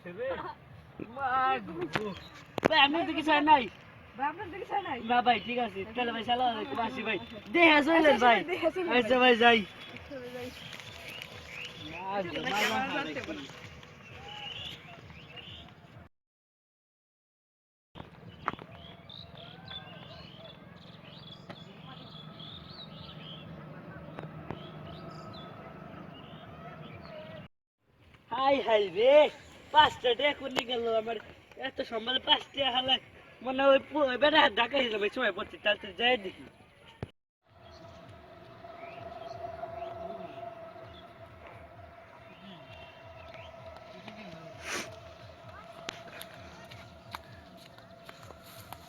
গেছে রে ভাই আপনি তো কিছু নাই না ভাই ঠিক আছে তাহলে ভাই সালাম আলাইকুম আসি ভাই দেখা চলেন ভাই আচ্ছা ভাই যাই হাই হাই রে 5টা টাকা কোনি গেল আমার এত সম্মান 5টা হালা মনে ওই বেটা ঢাকা হিসেবে সময় পড়ছে তাহলে যাই দেখি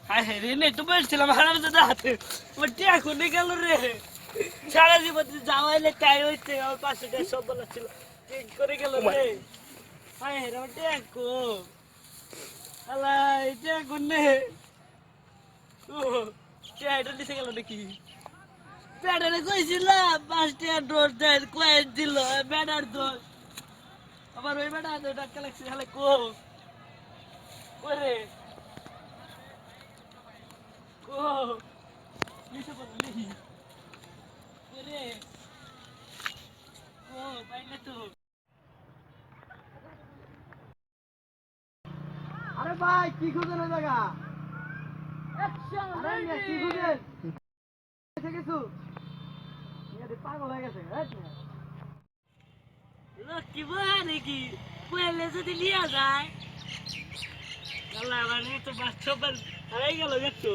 হাই হাই রে নেই তো বলছিলাম হারাম দাদা হাতে ওর টাকা কোনি গেল রে সারা জীবন যাওয়াইলে তাই হইতে আমার 500 টাকা সব বলা ছিল ঠিক করে গেল রে হাই হাই রে আমার টাকা কো আলা এটা কোনে ও টাকাটা দিছে গেল নাকি ব্যাটারে কইছিলাম 5টা ডোজ দেন কয়েন দিল ব্যাটার দোষ আবার ওই ব্যাটা টাকা লাগছে খালে কো করে কো নিচে পড় নেই করে কো পাইলে তো আরে ভাই কি খুঁজেন ওই জায়গা আরে মিয়া, কি খুঁজেন এসে গেছু পাগল হয়ে গেছে লক্ষ্মী বয়া নাকি পয়লে যদি লিয়া যায় আল্লাহ আমার তো বাচ্চা হারাই গেল একটু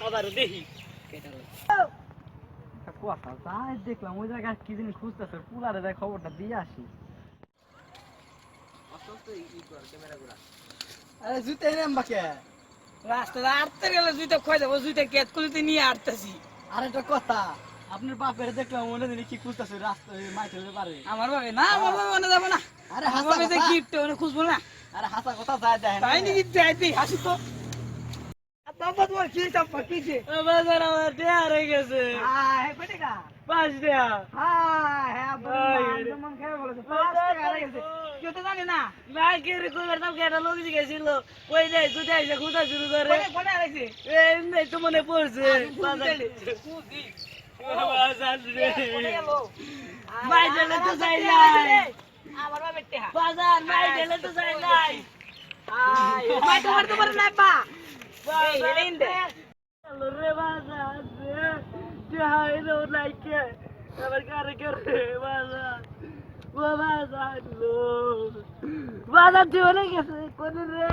আবার দেখি কথা তাই দেখলাম ওই জায়গা কি জিনিস খুঁজতেছে পুলারে দেয় খবরটা দিয়ে আসি আরে জুতে নেম বাকে রাস্তাটা আটতে গেলে জুইটা খোয়া যাবো জুইটা কেত করতে নিয়ে আটতেছি আর একটা কথা আপনার বাপের দেখলাম মনে দিন কি খুঁজতেছে রাস্তা মাইতে হতে পারে আমার ভাবে না আমার ভাবে মনে যাবো না আরে আমার হাসা ভাবে যে কথা গিফট ওনে খুঁজবো না আরে হাসা কথা যায় যায় তাই নাকি যাইতে হাসি তো বাবা তোমার কি চাপা কিছে বাজার আমার দেয়া হয়ে গেছে হ্যাঁ কত টাকা 5 টাকা হ্যাঁ হ্যাঁ মন খেয়ে বলেছে 5 টাকা হয়ে গেছে কেউ তো জানে না না কে রে কই করতাম কেটা লোক গেছিল কই যাই তুই যাইছে খুঁজা শুরু করে কোনে আইছে এই নেই তো মনে পড়ছে বাজার বাজার রে ভাই দিলে তো যাই নাই আমার বাবা টেহা বাজার ভাই দিলে তো যাই নাই ভাই তোমার নাই পা এই বাজার হেলেন্দে হ্যালো রে বাজার রে যাই নো লাইকে আবার কারে করে বাজার ও বাজার লো বাজার চলে গেছে কোন রে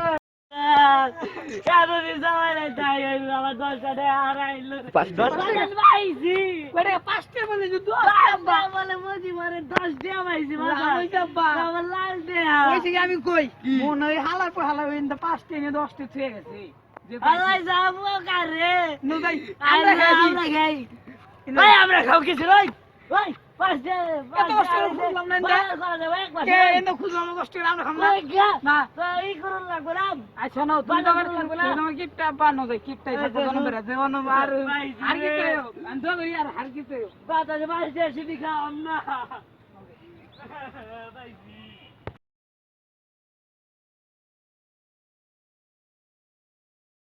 কারণ যাওয়াই নাই তাই আমার 10 টাকা হারাইলো 10 টাকা পাইছি বড় 5 টাকা বলে যুদ্ধ বাবা বলে মজি মারে 10 টাকা পাইছি বাবা ওই যাবা আমার লাল টাকা কইছি আমি কই মনে হয় হালার পর হালা হইন 5 টাকা 10 টাকা ছুঁয়ে গেছে যে আল্লাহ যাবো কারে নো ভাই আমরা খাই ভাই আমরা খাও কিছু ভাই ভাই পাঁচ এত কষ্ট করে খুঁজলাম না কে এনে খুঁজলাম কষ্ট করে আমরা খামলা না এই করুন লাগবো না আচ্ছা না তুমি তো তুমি কিপটা বানো দে কিপটা এসে কোন বেরা দেওয়ান আর কি কইও আন্দো আর কি কইও বাতাসে মাছ দিয়ে সিটি খাওয়াম না ভাই